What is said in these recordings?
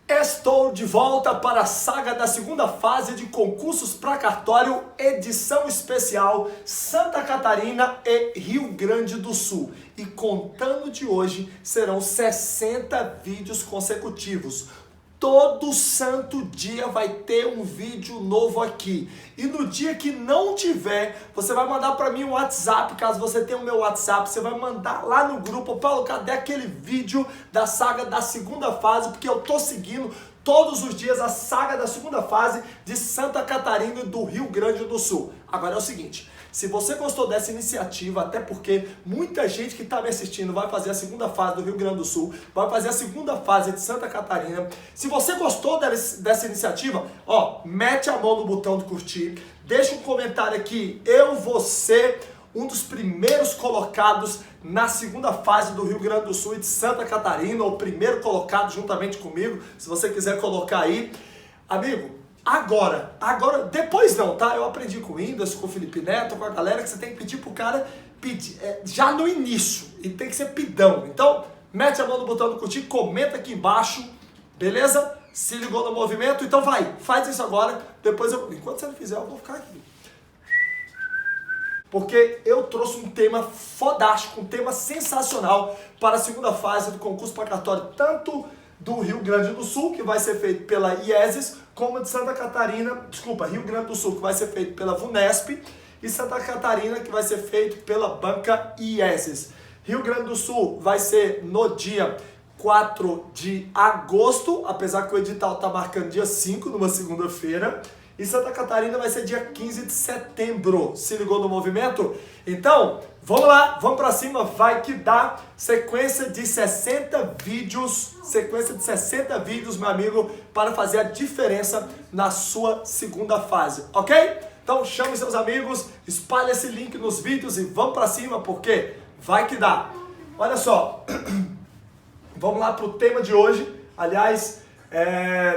Estou de volta para a saga da segunda fase de concursos para cartório, edição especial Santa Catarina e Rio Grande do Sul. E contando de hoje, serão 60 vídeos consecutivos. Todo santo dia vai ter um vídeo novo aqui. E no dia que não tiver, você vai mandar para mim um WhatsApp, caso você tenha o meu WhatsApp, você vai mandar lá no grupo: Paulo, cadê aquele vídeo da saga da segunda fase? Porque eu tô seguindo todos os dias a saga da segunda fase de Santa Catarina e do Rio Grande do Sul. Agora é o seguinte, se você gostou dessa iniciativa, até porque muita gente que está me assistindo vai fazer a segunda fase do Rio Grande do Sul, vai fazer a segunda fase de Santa Catarina. Se você gostou dessa iniciativa, mete a mão no botão de curtir, deixa um comentário aqui, eu vou ser um dos primeiros colocados na segunda fase do Rio Grande do Sul e de Santa Catarina, ou primeiro colocado juntamente comigo, se você quiser colocar aí. Amigo, agora, depois não, tá? Eu aprendi com o Whindersson, com o Felipe Neto, com a galera, que você tem que pedir pro cara pedir, já no início, e tem que ser pidão. Então, mete a mão no botão do curtir, comenta aqui embaixo, beleza? Se ligou no movimento? Então vai, faz isso agora, depois enquanto você não fizer, eu vou ficar aqui. Porque eu trouxe um tema fodástico, um tema sensacional para a segunda fase do concurso para cartório, tanto do Rio Grande do Sul, que vai ser feito pela IESES, como de Santa Catarina, Rio Grande do Sul, que vai ser feito pela VUNESP, e Santa Catarina, que vai ser feito pela banca IESES. Rio Grande do Sul vai ser no dia 4 de agosto, apesar que o edital está marcando dia 5, numa segunda-feira, e Santa Catarina vai ser dia 15 de setembro. Se ligou no movimento? Então, vamos lá, vamos pra cima, vai que dá. Sequência de 60 vídeos, meu amigo, para fazer a diferença na sua segunda fase, ok? Então chame seus amigos, espalhe esse link nos vídeos e vamos pra cima, porque vai que dá. Olha só, vamos lá pro tema de hoje. Aliás,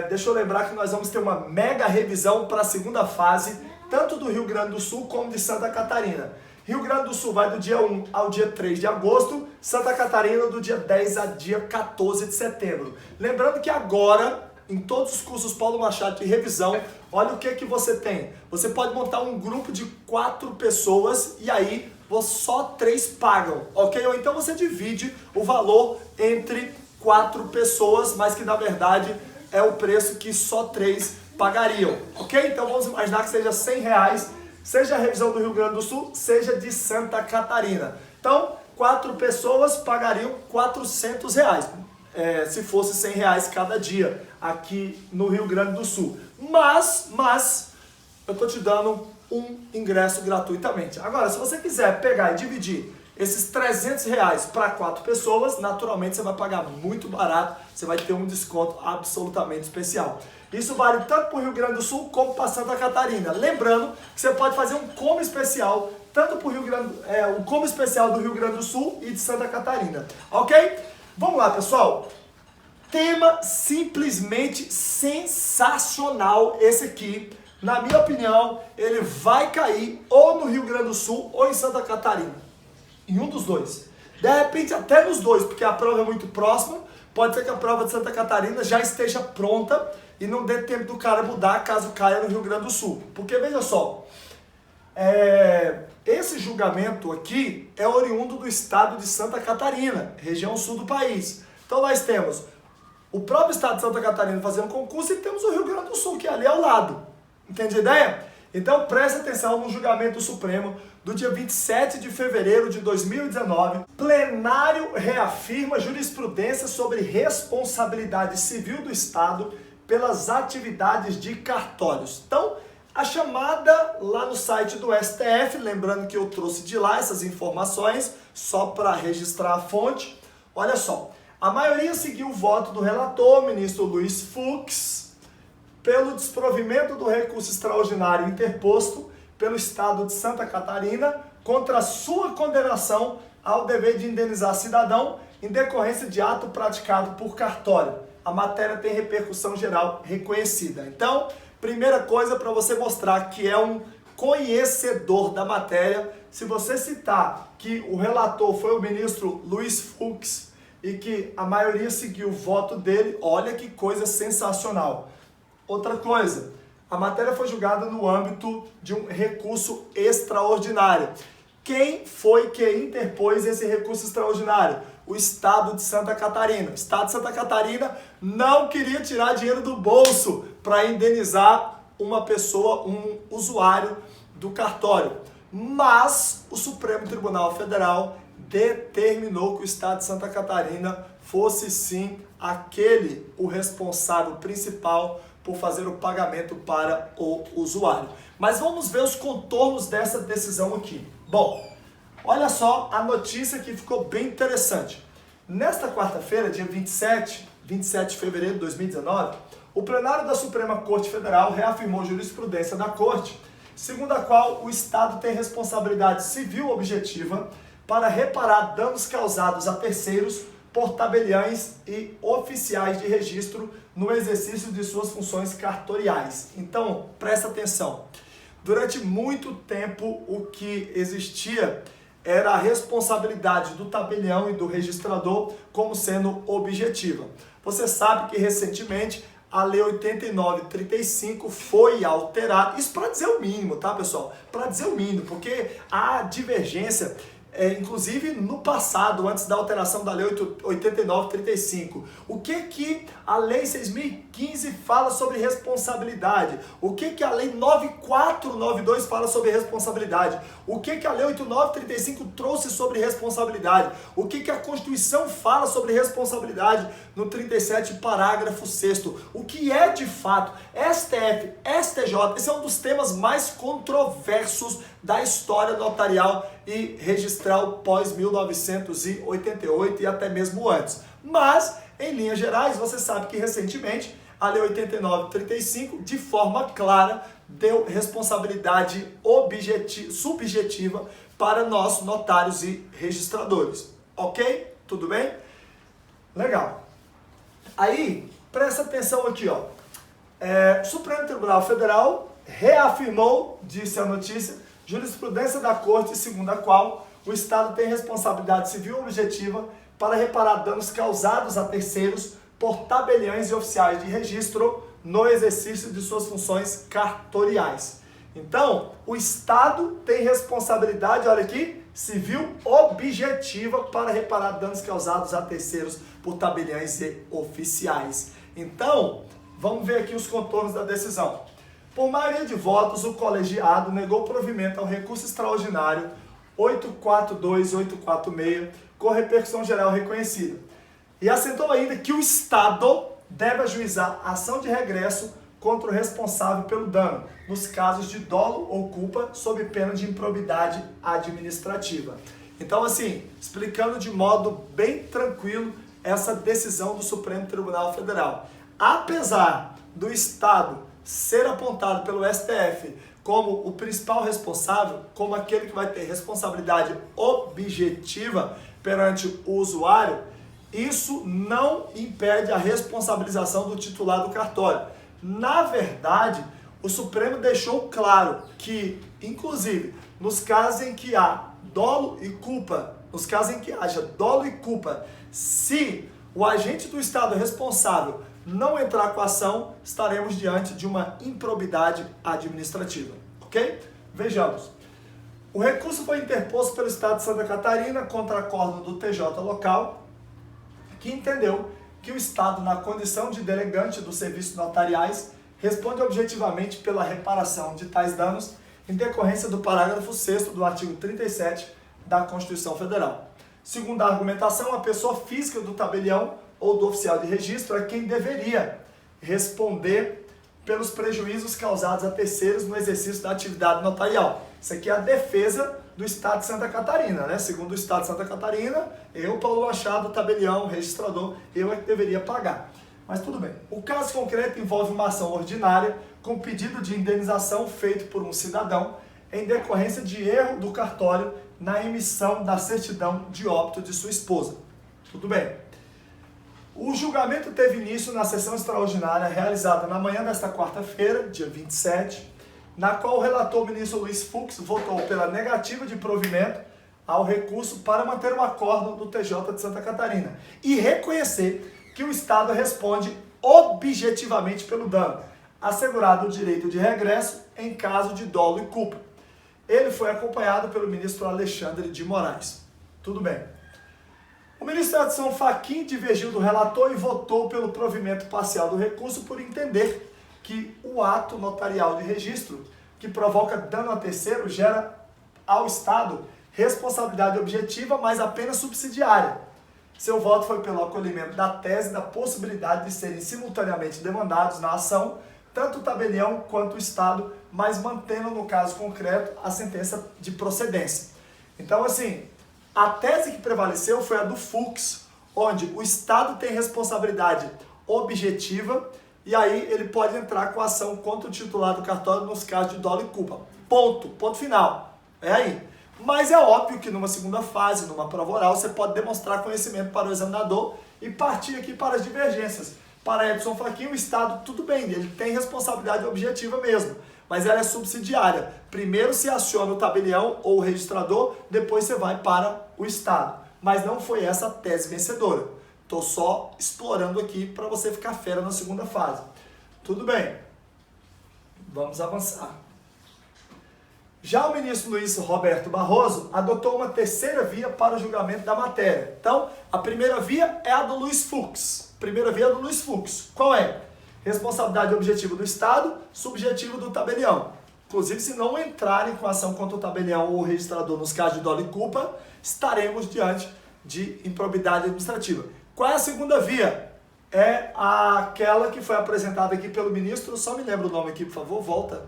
deixa eu lembrar que nós vamos ter uma mega revisão para a segunda fase, tanto do Rio Grande do Sul como de Santa Catarina. Rio Grande do Sul vai do dia 1 ao dia 3 de agosto, Santa Catarina do dia 10 a dia 14 de setembro. Lembrando que agora, em todos os cursos Paulo Machado de revisão, olha o que você tem. Você pode montar um grupo de 4 pessoas e aí só 3 pagam, ok? Ou então você divide o valor entre 4 pessoas, mas que na verdade é o preço que só 3 pagariam, ok? Então vamos imaginar que seja R$100, seja a revisão do Rio Grande do Sul, seja de Santa Catarina. Então, 4 pessoas pagariam R$400, se fosse R$100 cada dia aqui no Rio Grande do Sul. Mas eu tô te dando um ingresso gratuitamente. Agora, se você quiser pegar e dividir esses R$300 para 4 pessoas, naturalmente você vai pagar muito barato, você vai ter um desconto absolutamente especial. Isso vale tanto para o Rio Grande do Sul como para Santa Catarina. Lembrando que você pode fazer um combo especial, tanto para um combo especial do Rio Grande do Sul e de Santa Catarina, ok? Vamos lá, pessoal. Tema simplesmente sensacional esse aqui. Na minha opinião, ele vai cair ou no Rio Grande do Sul ou em Santa Catarina. Em um dos dois. De repente até nos dois, porque a prova é muito próxima. Pode ser que a prova de Santa Catarina já esteja pronta e não dê tempo do cara mudar caso caia no Rio Grande do Sul. Porque veja só, esse julgamento aqui é oriundo do estado de Santa Catarina, região sul do país. Então nós temos o próprio estado de Santa Catarina fazendo concurso e temos o Rio Grande do Sul, que é ali ao lado. Entende a ideia? Então preste atenção no julgamento do Supremo do dia 27 de fevereiro de 2019. Plenário reafirma jurisprudência sobre responsabilidade civil do Estado pelas atividades de cartórios. Então, a chamada lá no site do STF, lembrando que eu trouxe de lá essas informações, só para registrar a fonte. Olha só, a maioria seguiu o voto do relator, ministro Luiz Fux, pelo desprovimento do recurso extraordinário interposto pelo Estado de Santa Catarina contra a sua condenação ao dever de indenizar cidadão em decorrência de ato praticado por cartório. A matéria tem repercussão geral reconhecida. Então, primeira coisa para você mostrar que é um conhecedor da matéria, se você citar que o relator foi o ministro Luiz Fux e que a maioria seguiu o voto dele. Olha que coisa sensacional. Outra coisa, a matéria foi julgada no âmbito de um recurso extraordinário. Quem foi que interpôs esse recurso extraordinário? O Estado de Santa Catarina. O Estado de Santa Catarina não queria tirar dinheiro do bolso para indenizar uma pessoa, um usuário do cartório. Mas o Supremo Tribunal Federal determinou que o Estado de Santa Catarina fosse sim o responsável principal por fazer o pagamento para o usuário. Mas vamos ver os contornos dessa decisão aqui. Bom, olha só a notícia que ficou bem interessante. Nesta quarta-feira, dia 27 de fevereiro de 2019, o plenário da Suprema Corte Federal reafirmou jurisprudência da Corte, segundo a qual o Estado tem responsabilidade civil objetiva para reparar danos causados a terceiros por tabeliães e oficiais de registro no exercício de suas funções cartoriais. Então, presta atenção. Durante muito tempo, o que existia era a responsabilidade do tabelião e do registrador como sendo objetiva. Você sabe que recentemente a Lei 89/35 foi alterada, isso para dizer o mínimo, tá, pessoal? Para dizer o mínimo, porque há divergência, inclusive no passado, antes da alteração da Lei 89/35. O que a Lei 6.015 fala sobre responsabilidade? O que a Lei 9492 fala sobre responsabilidade? O que a Lei 89/35 trouxe sobre responsabilidade? O que a Constituição fala sobre responsabilidade no 37, parágrafo 6º? O que é de fato STF, STJ? Esse é um dos temas mais controversos da história notarial e registral pós-1988 e até mesmo antes. Mas, em linhas gerais, você sabe que recentemente a Lei 89/35, de forma clara, deu responsabilidade subjetiva para nós, notários e registradores. Ok? Tudo bem? Legal. Aí, presta atenção aqui, ó. O Supremo Tribunal Federal reafirmou, disse a notícia, jurisprudência da Corte, segundo a qual o Estado tem responsabilidade civil objetiva para reparar danos causados a terceiros por tabeliães e oficiais de registro no exercício de suas funções cartoriais. Então, o Estado tem responsabilidade, olha aqui, civil objetiva para reparar danos causados a terceiros por tabeliães e oficiais. Então, vamos ver aqui os contornos da decisão. Por maioria de votos, o colegiado negou provimento ao recurso extraordinário 842-846, com repercussão geral reconhecida. E assentou ainda que o Estado deve ajuizar ação de regresso contra o responsável pelo dano, nos casos de dolo ou culpa, sob pena de improbidade administrativa. Então, assim, explicando de modo bem tranquilo essa decisão do Supremo Tribunal Federal. Apesar do Estado ser apontado pelo STF como o principal responsável, como aquele que vai ter responsabilidade objetiva perante o usuário, isso não impede a responsabilização do titular do cartório. Na verdade, o Supremo deixou claro que, inclusive, nos casos em que há dolo e culpa, se o agente do Estado responsável não entrar com a ação, estaremos diante de uma improbidade administrativa, ok? Vejamos. O recurso foi interposto pelo Estado de Santa Catarina contra acórdão do TJ local, que entendeu que o Estado, na condição de delegante dos serviços notariais, responde objetivamente pela reparação de tais danos em decorrência do parágrafo 6º do artigo 37 da Constituição Federal. Segundo a argumentação, a pessoa física do tabelião ou do oficial de registro é quem deveria responder pelos prejuízos causados a terceiros no exercício da atividade notarial. Isso aqui é a defesa do Estado de Santa Catarina, né? Segundo o Estado de Santa Catarina, eu, Paulo Machado, tabelião, registrador, eu é que deveria pagar. Mas tudo bem. O caso concreto envolve uma ação ordinária com pedido de indenização feito por um cidadão em decorrência de erro do cartório na emissão da certidão de óbito de sua esposa. Tudo bem. O julgamento teve início na sessão extraordinária realizada na manhã desta quarta-feira, dia 27, na qual o relator ministro Luiz Fux votou pela negativa de provimento ao recurso para manter o acordo do TJ de Santa Catarina e reconhecer que o Estado responde objetivamente pelo dano, assegurado o direito de regresso em caso de dolo e culpa. Ele foi acompanhado pelo ministro Alexandre de Moraes. Tudo bem. O ministro Edson Fachin divergiu do relator e votou pelo provimento parcial do recurso por entender que o ato notarial de registro que provoca dano a terceiro gera ao Estado responsabilidade objetiva, mas apenas subsidiária. Seu voto foi pelo acolhimento da tese da possibilidade de serem simultaneamente demandados na ação tanto o tabelião quanto o Estado, mas mantendo no caso concreto a sentença de procedência. Então, assim, a tese que prevaleceu foi a do Fux, onde o Estado tem responsabilidade objetiva e aí ele pode entrar com ação contra o titular do cartório nos casos de dolo e culpa. Ponto final. É aí. Mas é óbvio que numa segunda fase, numa prova oral, você pode demonstrar conhecimento para o examinador e partir aqui para as divergências. Para Edson Fachin, o Estado, tudo bem, ele tem responsabilidade objetiva mesmo, mas ela é subsidiária. Primeiro se aciona o tabelião ou o registrador, depois você vai para o Estado. Mas não foi essa a tese vencedora. Estou só explorando aqui para você ficar fera na segunda fase. Tudo bem. Vamos avançar. Já o ministro Luiz Roberto Barroso adotou uma terceira via para o julgamento da matéria. Então, a primeira via é a do Luiz Fux. Primeira via é do Luiz Fux. Qual é? Responsabilidade objetiva do Estado, subjetiva do tabelião. Inclusive, se não entrarem com ação contra o tabelião ou o registrador nos casos de dolo e culpa, estaremos diante de improbidade administrativa. Qual é a segunda via? É aquela que foi apresentada aqui pelo ministro, só me lembra o nome aqui, por favor, volta.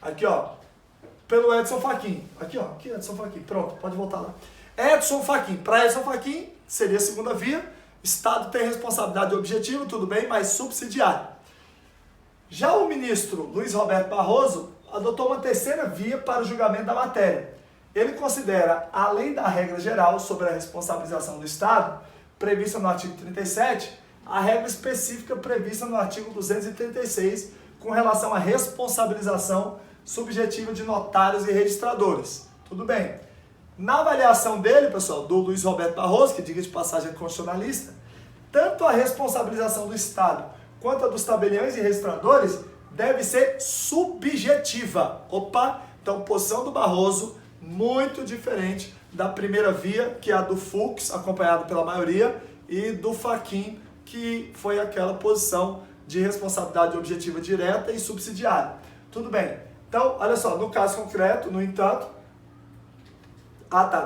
Aqui, ó, pelo Edson Fachin. Aqui Edson Fachin, pronto, pode voltar lá. Edson Fachin, para Edson Fachin, seria a segunda via. Estado tem responsabilidade objetiva, tudo bem, mas subsidiária. Já o ministro Luiz Roberto Barroso adotou uma terceira via para o julgamento da matéria. Ele considera, além da regra geral sobre a responsabilização do Estado, prevista no artigo 37, a regra específica prevista no artigo 236, com relação à responsabilização subjetiva de notários e registradores. Tudo bem. Na avaliação dele, pessoal, do Luiz Roberto Barroso, que diga de passagem é constitucionalista, tanto a responsabilização do Estado quanto a dos tabeliões e registradores deve ser subjetiva. Então, posição do Barroso muito diferente da primeira via, que é a do Fux, acompanhado pela maioria, e do Fachin, que foi aquela posição de responsabilidade objetiva direta e subsidiária. Tudo bem. Então, olha só, no caso concreto, no entanto,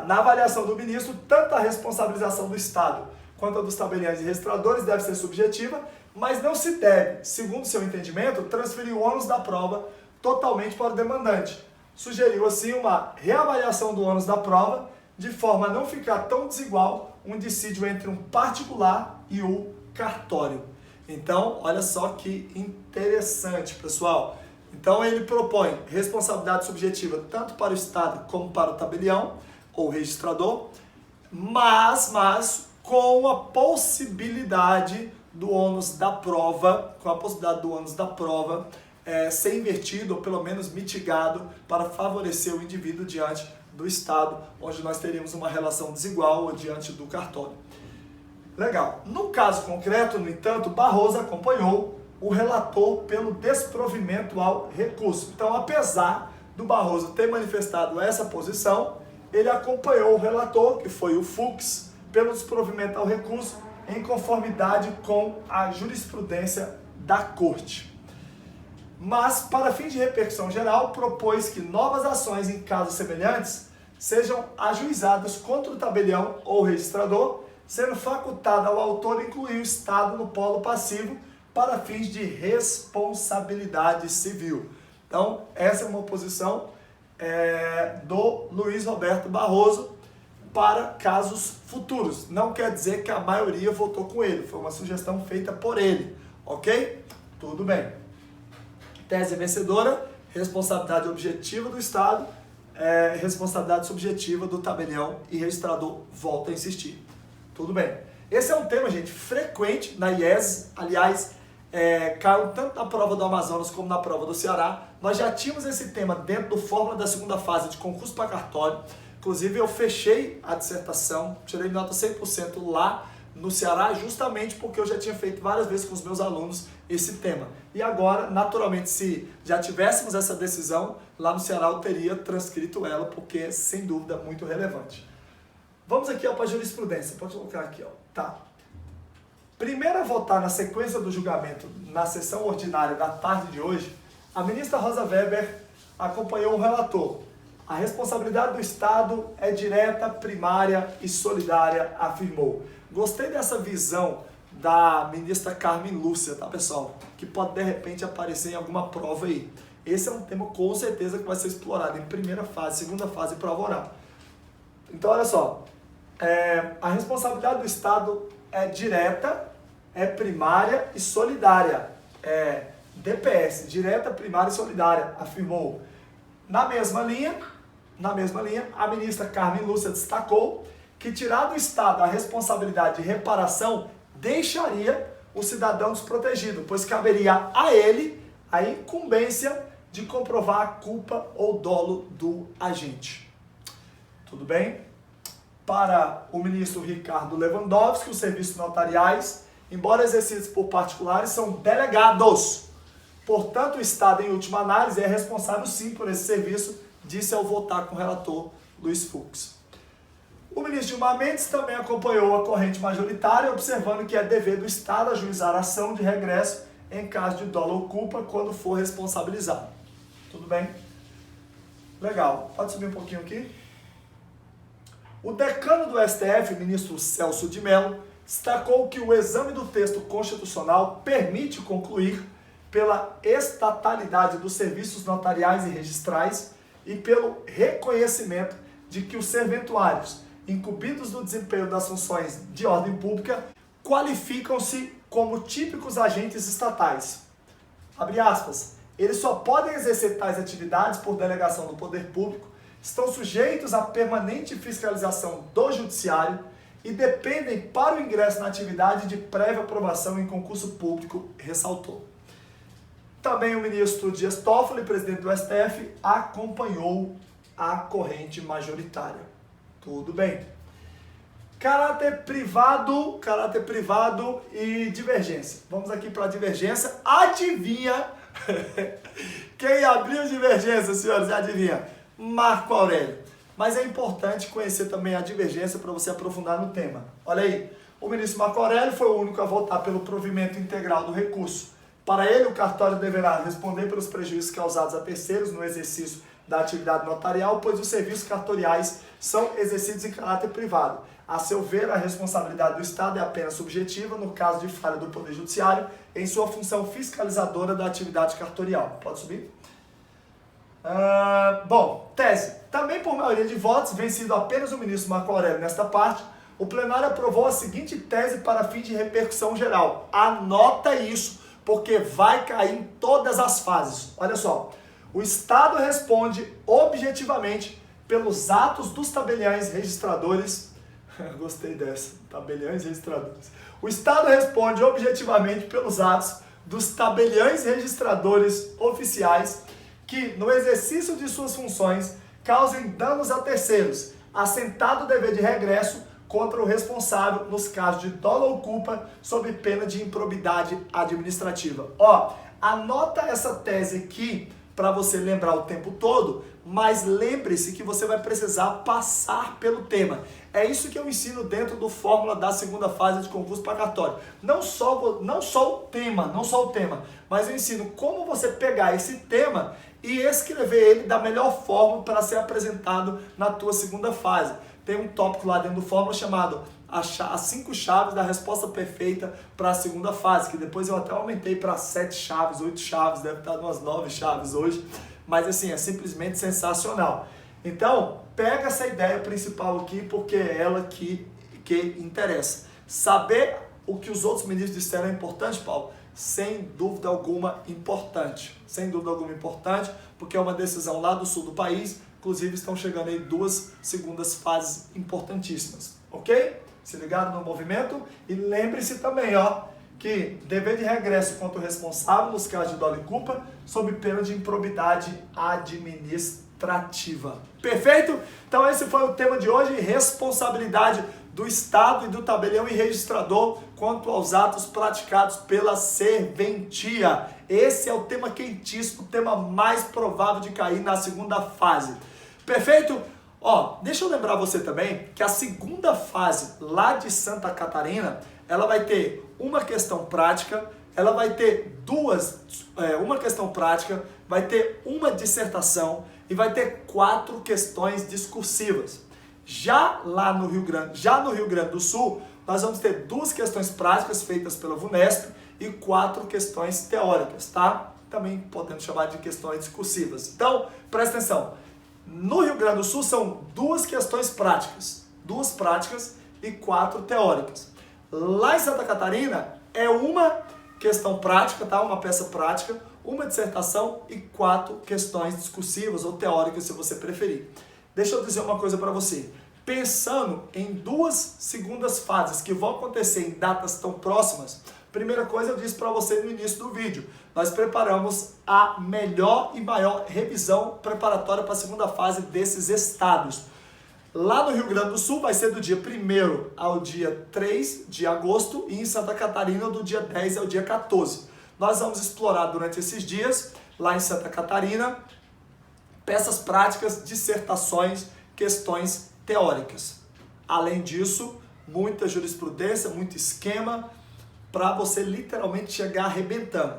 na avaliação do ministro, tanto a responsabilização do Estado quanto a dos tabeliões e registradores deve ser subjetiva, mas não se deve, segundo seu entendimento, transferir o ônus da prova totalmente para o demandante. Sugeriu, assim, uma reavaliação do ônus da prova, de forma a não ficar tão desigual um dissídio entre um particular e o cartório. Então, olha só que interessante, pessoal. Então, ele propõe responsabilidade subjetiva tanto para o Estado como para o tabelião ou registrador, mas com a possibilidade do ônus da prova, ser invertido ou pelo menos mitigado para favorecer o indivíduo diante do Estado, onde nós teríamos uma relação desigual ou diante do cartório. Legal. No caso concreto, no entanto, Barroso acompanhou o relator pelo desprovimento ao recurso. Então, apesar do Barroso ter manifestado essa posição, ele acompanhou o relator, que foi o Fux, pelo desprovimento ao recurso, em conformidade com a jurisprudência da Corte. Mas, para fim de repercussão geral, propôs que novas ações em casos semelhantes sejam ajuizadas contra o tabelião ou registrador, sendo facultado ao autor incluir o Estado no polo passivo para fins de responsabilidade civil. Então, essa é uma posição do Luiz Roberto Barroso para casos futuros. Não quer dizer que a maioria votou com ele, foi uma sugestão feita por ele, ok? Tudo bem. Tese vencedora, responsabilidade objetiva do Estado, responsabilidade subjetiva do tabelião e registrador, volta a insistir. Tudo bem. Esse é um tema, gente, frequente na IES, aliás, caiu tanto na prova do Amazonas como na prova do Ceará. Nós já tínhamos esse tema dentro do Fórmula da segunda fase de concurso para cartório, Inclusive eu fechei a dissertação, tirei nota 100% lá no Ceará, justamente porque eu já tinha feito várias vezes com os meus alunos esse tema. E agora, naturalmente, se já tivéssemos essa decisão, lá no Ceará eu teria transcrito ela, porque é, sem dúvida, muito relevante. Vamos aqui para a jurisprudência, pode colocar aqui, ó. Tá. Primeiro a votar na sequência do julgamento na sessão ordinária da tarde de hoje, a ministra Rosa Weber acompanhou o relator. A responsabilidade do Estado é direta, primária e solidária, afirmou. Gostei dessa visão da ministra Carmen Lúcia, tá, pessoal? Que pode, de repente, aparecer em alguma prova aí. Esse é um tema, com certeza, que vai ser explorado em primeira fase, segunda fase e prova oral. Então, olha só. A responsabilidade do Estado é direta, é primária e solidária. É DPS, direta, primária e solidária, afirmou. Na mesma linha, a ministra Carmen Lúcia destacou que tirar do Estado a responsabilidade de reparação deixaria o cidadão desprotegido, pois caberia a ele a incumbência de comprovar a culpa ou dolo do agente. Tudo bem? Para o ministro Ricardo Lewandowski, os serviços notariais, embora exercidos por particulares, são delegados. Portanto, o Estado, em última análise, é responsável sim por esse serviço, disse ao votar com o relator Luiz Fux. O ministro Gilmar Mendes também acompanhou a corrente majoritária, observando que é dever do Estado ajuizar a ação de regresso em caso de dolo ou culpa quando for responsabilizado. Tudo bem? Legal. Pode subir um pouquinho aqui? O decano do STF, ministro Celso de Mello, destacou que o exame do texto constitucional permite concluir pela estatalidade dos serviços notariais e registrais e pelo reconhecimento de que os serventuários incumbidos do desempenho das funções de ordem pública qualificam-se como típicos agentes estatais. Abre aspas. Eles só podem exercer tais atividades por delegação do poder público, estão sujeitos à permanente fiscalização do judiciário e dependem para o ingresso na atividade de prévia aprovação em concurso público, ressaltou. Também o ministro Dias Toffoli, presidente do STF, acompanhou a corrente majoritária. Tudo bem. Caráter privado e divergência. Vamos aqui para a divergência. Adivinha quem abriu divergência, senhores? Adivinha? Marco Aurélio. Mas é importante conhecer também a divergência para você aprofundar no tema. Olha aí, o ministro Marco Aurélio foi o único a votar pelo provimento integral do recurso. Para ele, o cartório deverá responder pelos prejuízos causados a terceiros no exercício da atividade notarial, pois os serviços cartoriais são exercidos em caráter privado. A seu ver, a responsabilidade do Estado é apenas subjetiva no caso de falha do Poder Judiciário em sua função fiscalizadora da atividade cartorial. Pode subir? Bom, tese. Também por maioria de votos, vencido apenas o ministro Marco Aurélio nesta parte, o plenário aprovou a seguinte tese para fim de repercussão geral. Anota isso, porque vai cair em todas as fases. Olha só. O Estado responde objetivamente pelos atos dos tabeliães registradores. Gostei dessa. Tabeliães registradores. O Estado responde objetivamente pelos atos dos tabeliães registradores oficiais que, no exercício de suas funções, causem danos a terceiros, assentado o dever de regresso contra o responsável nos casos de dolo ou culpa sob pena de improbidade administrativa. Ó, anota essa tese aqui para você lembrar o tempo todo, mas lembre-se que você vai precisar passar pelo tema. É isso que eu ensino dentro do Fórmula da segunda fase de concurso para cartório. Não só o tema, mas eu ensino como você pegar esse tema e escrever ele da melhor forma para ser apresentado na tua segunda fase. Tem um tópico lá dentro do Fórmula chamado as 5 chaves da resposta perfeita para a segunda fase, que depois eu até aumentei para 7 chaves, 8 chaves, deve estar umas 9 chaves hoje, mas assim, é simplesmente sensacional. Então, pega essa ideia principal aqui, porque é ela que interessa. Saber o que os outros ministros disseram é importante, Paulo? Sem dúvida alguma importante. Sem dúvida alguma importante, porque é uma decisão lá do sul do país, inclusive estão chegando aí 2 segundas fases importantíssimas, ok? Se ligaram no movimento? E lembre-se também, ó, que dever de regresso contra o responsável nos casos de dolo e culpa, sob pena de improbidade administrativa. administrativa. Perfeito? Então esse foi o tema de hoje, responsabilidade do Estado e do tabelião e registrador quanto aos atos praticados pela serventia. Esse é o tema quentíssimo, o tema mais provável de cair na segunda fase. Perfeito? Ó, deixa eu lembrar você também que a segunda fase lá de Santa Catarina, ela vai ter uma questão prática, ela vai ter uma questão prática, vai ter uma dissertação e vai ter 4 questões discursivas. Já no Rio Grande do Sul, nós vamos ter 2 questões práticas feitas pela VUNESP e 4 questões teóricas, tá? Também podemos chamar de questões discursivas. Então, presta atenção. No Rio Grande do Sul são 2 questões práticas, 2 práticas e 4 teóricas. Lá em Santa Catarina é uma questão prática, tá? Uma peça prática, uma dissertação e 4 questões discursivas ou teóricas, se você preferir. Deixa eu dizer uma coisa para você. Pensando em 2 segundas fases que vão acontecer em datas tão próximas, primeira coisa eu disse para você no início do vídeo, nós preparamos a melhor e maior revisão preparatória para a segunda fase desses estados. Lá no Rio Grande do Sul vai ser do dia 1º ao dia 3 de agosto e em Santa Catarina do dia 10 ao dia 14. Nós vamos explorar durante esses dias, lá em Santa Catarina, peças práticas, dissertações, questões teóricas. Além disso, muita jurisprudência, muito esquema, para você literalmente chegar arrebentando.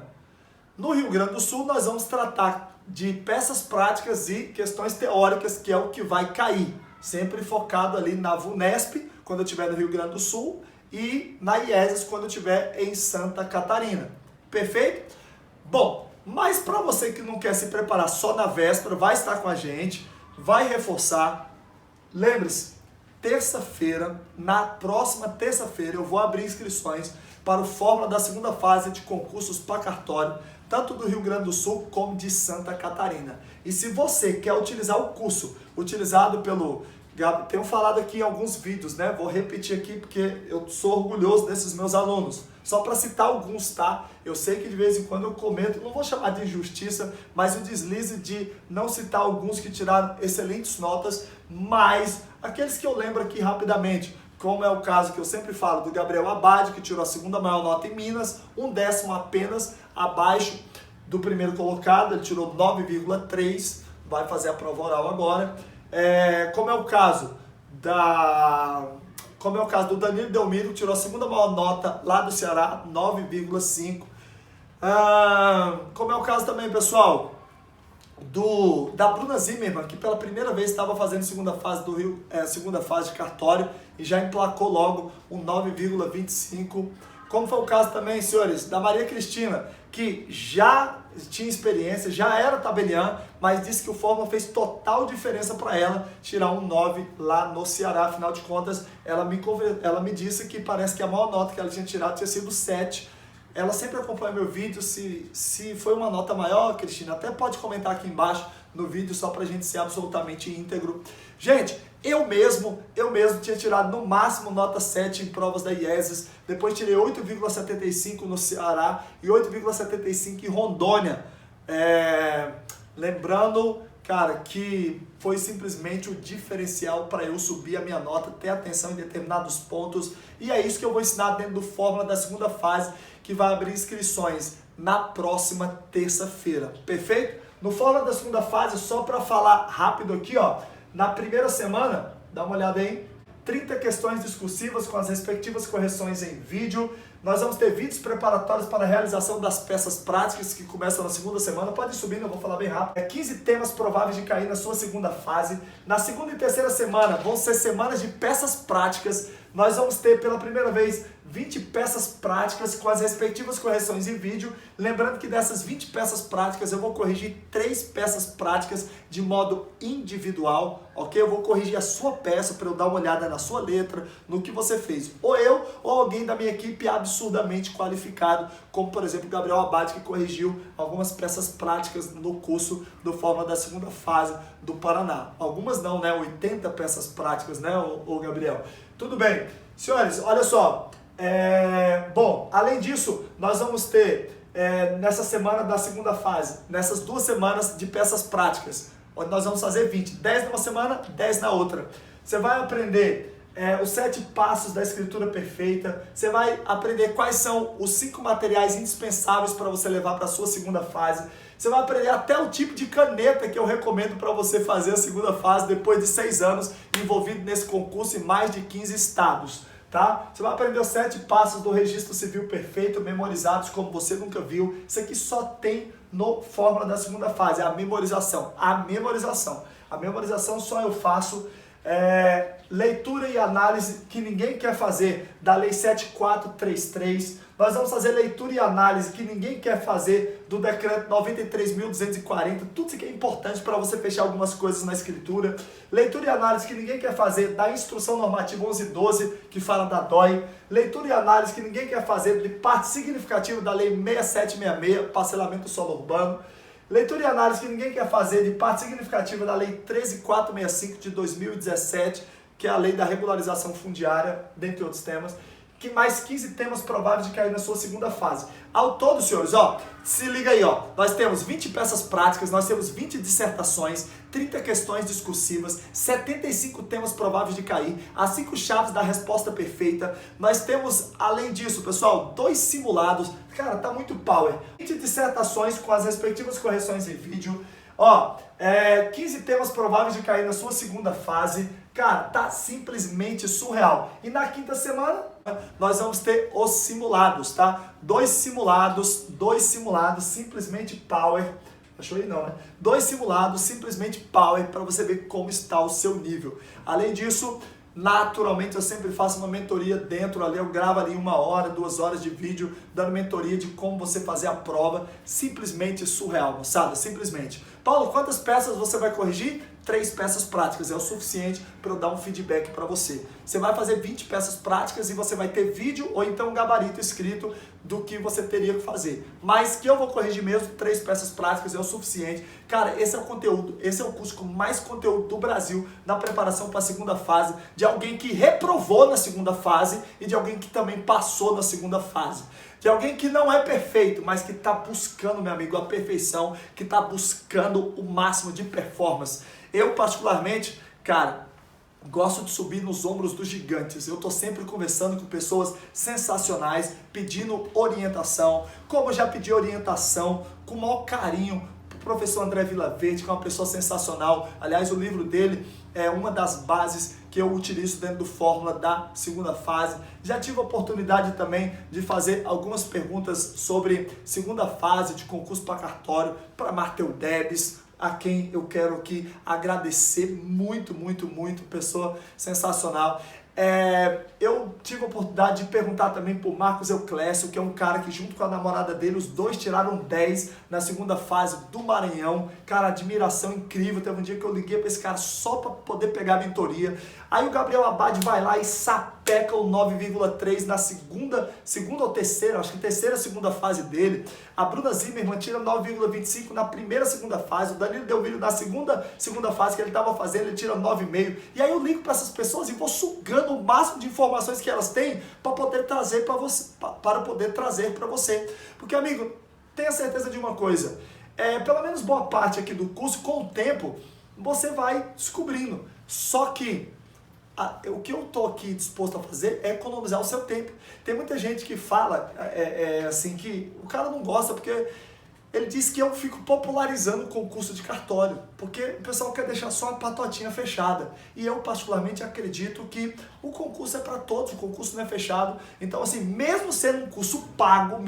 No Rio Grande do Sul, nós vamos tratar de peças práticas e questões teóricas, que é o que vai cair. Sempre focado ali na VUNESP, quando eu estiver no Rio Grande do Sul, e na IESES, quando eu estiver em Santa Catarina. Perfeito? Bom, mas para você que não quer se preparar só na véspera, vai estar com a gente, vai reforçar. Lembre-se, terça-feira, na próxima terça-feira, eu vou abrir inscrições para o Fórmula da segunda fase de concursos para cartório, tanto do Rio Grande do Sul como de Santa Catarina. E se você quer utilizar o curso utilizado pelo... Tenho falado aqui em alguns vídeos, né? Vou repetir aqui porque eu sou orgulhoso desses meus alunos. Só para citar alguns, tá? Eu sei que de vez em quando eu cometo, não vou chamar de injustiça, mas o deslize de não citar alguns que tiraram excelentes notas, mas aqueles que eu lembro aqui rapidamente, como é o caso que eu sempre falo do Gabriel Abad, que tirou a segunda maior nota em Minas, 1/10 apenas abaixo do primeiro colocado, ele tirou 9,3, vai fazer a prova oral agora. Como é o caso do Danilo Delmiro, que tirou a segunda maior nota lá do Ceará, 9,5. Como é o caso também, pessoal, da Bruna Zimmermann, que pela primeira vez estava fazendo segunda fase de cartório e já emplacou logo um 9,25. Como foi o caso também, senhores, da Maria Cristina, que já tinha experiência, já era tabeliã, mas disse que o Fórmula fez total diferença para ela tirar um 9 lá no Ceará. Afinal de contas, ela me disse que parece que a maior nota que ela tinha tirado tinha sido 7. Ela sempre acompanha meu vídeo, se foi uma nota maior, Cristina, até pode comentar aqui embaixo no vídeo, só pra gente ser absolutamente íntegro. Gente, eu mesmo tinha tirado no máximo nota 7 em provas da IESES, depois tirei 8,75 no Ceará e 8,75 em Rondônia. Lembrando, cara, que foi simplesmente o diferencial para eu subir a minha nota, ter atenção em determinados pontos, e é isso que eu vou ensinar dentro do Fórmula da segunda fase, que vai abrir inscrições na próxima terça-feira, perfeito? No Fórmula da segunda fase, só para falar rápido aqui, ó, na primeira semana, dá uma olhada aí, 30 questões discursivas com as respectivas correções em vídeo. Nós vamos ter vídeos preparatórios para a realização das peças práticas que começam na segunda semana. Pode ir subindo, eu vou falar bem rápido. 15 temas prováveis de cair na sua segunda fase. Na segunda e terceira semana vão ser semanas de peças práticas. Nós vamos ter pela primeira vez 20 peças práticas com as respectivas correções em vídeo. Lembrando que dessas 20 peças práticas eu vou corrigir 3 peças práticas de modo individual, ok? Eu vou corrigir a sua peça para eu dar uma olhada na sua letra, no que você fez. Ou eu, ou alguém da minha equipe absurdamente qualificado, como por exemplo o Gabriel Abad, que corrigiu algumas peças práticas no curso do Fórmula da segunda fase do Paraná. Algumas não, né? 80 peças práticas, né, ô Gabriel? Tudo bem. Senhores, olha só. Bom, além disso, nós vamos ter nessa semana da segunda fase, nessas 2 semanas de peças práticas, onde nós vamos fazer 20. 10 numa semana, 10 na outra. Você vai aprender os 7 passos da escritura perfeita. Você vai aprender quais são os 5 materiais indispensáveis para você levar para a sua segunda fase. Você vai aprender até o tipo de caneta que eu recomendo para você fazer a segunda fase depois de 6 anos envolvido nesse concurso em mais de 15 estados. Tá? Você vai aprender os 7 passos do registro civil perfeito, memorizados como você nunca viu. Isso aqui só tem no Fórmula da segunda fase, a memorização. A memorização só eu faço. Leitura e análise que ninguém quer fazer da Lei 7433. Nós vamos fazer leitura e análise que ninguém quer fazer do decreto 93.240. Tudo isso aqui é importante para você fechar algumas coisas na escritura. Leitura e análise que ninguém quer fazer da instrução normativa 1112, que fala da DOI. Leitura e análise que ninguém quer fazer de parte significativa da Lei 6766, parcelamento do solo urbano. Leitura e análise que ninguém quer fazer de parte significativa da Lei 13465 de 2017, que é a Lei da Regularização Fundiária, dentre outros temas. Que mais 15 temas prováveis de cair na sua segunda fase. Ao todo, senhores, ó, se liga aí, ó, nós temos 20 peças práticas, nós temos 20 dissertações, 30 questões discursivas, 75 temas prováveis de cair, as 5 chaves da resposta perfeita. Nós temos, além disso, pessoal, 2 simulados. Cara, tá muito power. 20 dissertações com as respectivas correções em vídeo. Ó, 15 temas prováveis de cair na sua segunda fase. Cara, tá simplesmente surreal. E na quinta semana, nós vamos ter os simulados, tá? 2 simulados, simplesmente power. Achou aí não, né? 2 simulados, simplesmente power, para você ver como está o seu nível. Além disso, naturalmente eu sempre faço uma mentoria dentro ali, eu gravo ali 1 hora, 2 horas de vídeo, dando mentoria de como você fazer a prova. Simplesmente surreal, moçada, simplesmente. Paulo, quantas peças você vai corrigir? 3 peças práticas, é o suficiente para eu dar um feedback para você. Você vai fazer 20 peças práticas e você vai ter vídeo ou então um gabarito escrito do que você teria que fazer. Mas que eu vou corrigir mesmo, 3 peças práticas é o suficiente. Cara, esse é o conteúdo, esse é o curso com mais conteúdo do Brasil na preparação para a segunda fase, de alguém que reprovou na segunda fase e de alguém que também passou na segunda fase. De alguém que não é perfeito, mas que está buscando, meu amigo, a perfeição, que está buscando o máximo de performance. Eu, particularmente, cara, gosto de subir nos ombros dos gigantes. Eu estou sempre conversando com pessoas sensacionais, pedindo orientação, como eu já pedi orientação com o maior carinho para o professor André Vilaverde, que é uma pessoa sensacional. Aliás, o livro dele é uma das bases que eu utilizo dentro do Fórmula da segunda fase. Já tive a oportunidade também de fazer algumas perguntas sobre segunda fase de concurso para cartório para Martel Debs, a quem eu quero aqui agradecer muito, pessoa sensacional. Eu tive a oportunidade de perguntar também por Marcos Euclésio, que é um cara que junto com a namorada dele, os dois tiraram 10 na segunda fase do Maranhão. Cara, admiração incrível. Teve um dia que eu liguei para esse cara só para poder pegar a mentoria. Aí o Gabriel Abad vai lá e sapeca o 9,3 na segunda ou terceira, acho que terceira, segunda fase dele. A Bruna Zimmermann tira 9,25 na primeira, segunda fase. O Danilo Delmiro na segunda fase que ele estava fazendo, ele tira 9,5. E aí eu ligo para essas pessoas e vou sugando o máximo de informações que elas têm para poder trazer para você, Porque, amigo, tenha certeza de uma coisa. Pelo menos boa parte aqui do curso, com o tempo, você vai descobrindo. Só que o que eu estou aqui disposto a fazer é economizar o seu tempo. Tem muita gente que fala assim que o cara não gosta porque ele diz que eu fico popularizando o concurso de cartório, porque o pessoal quer deixar só a patotinha fechada. E eu particularmente acredito que o concurso é para todos, o concurso não é fechado. Então assim, mesmo sendo um curso pago,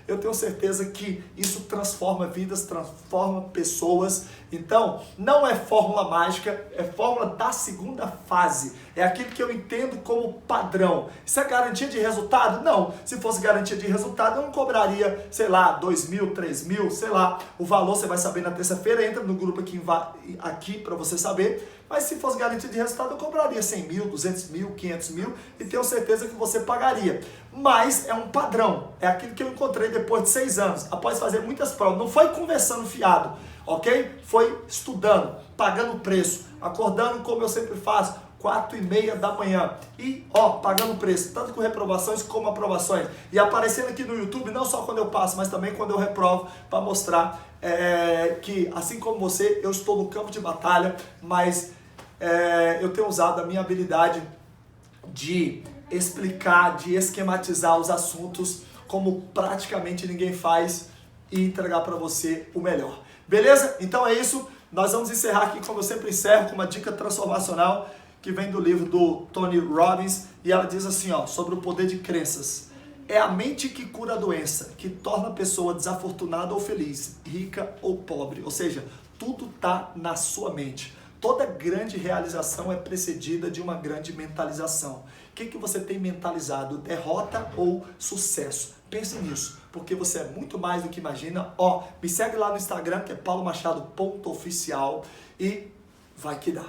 eu tenho certeza que isso transforma vidas, transforma pessoas. Então, não é fórmula mágica, é fórmula da segunda fase. É aquilo que eu entendo como padrão. Isso é garantia de resultado? Não. Se fosse garantia de resultado, eu não cobraria, sei lá, 2 mil, 3 mil, sei lá. O valor você vai saber na terça-feira, entra no grupo aqui para você saber. Mas se fosse garantia de resultado, eu cobraria 100 mil, 200 mil, 500 mil e tenho certeza que você pagaria. Mas é um padrão. É aquilo que eu encontrei depois de 6 anos, após fazer muitas provas. Não foi conversando fiado, ok? Foi estudando, pagando preço, acordando como eu sempre faço, 4h30 da manhã. E, ó, pagando preço, tanto com reprovações como aprovações. E aparecendo aqui no YouTube, não só quando eu passo, mas também quando eu reprovo, para mostrar que, assim como você, eu estou no campo de batalha, mas eu tenho usado a minha habilidade de explicar, de esquematizar os assuntos como praticamente ninguém faz e entregar para você o melhor. Beleza? Então é isso. Nós vamos encerrar aqui, como eu sempre encerro, com uma dica transformacional que vem do livro do Tony Robbins, e ela diz assim, ó, sobre o poder de crenças. É a mente que cura a doença, que torna a pessoa desafortunada ou feliz, rica ou pobre. Ou seja, tudo está na sua mente. Toda grande realização é precedida de uma grande mentalização. O que você tem mentalizado? Derrota ou sucesso? Pense nisso, porque você é muito mais do que imagina. Ó, me segue lá no Instagram, que é paulomachado.oficial, e vai que dá.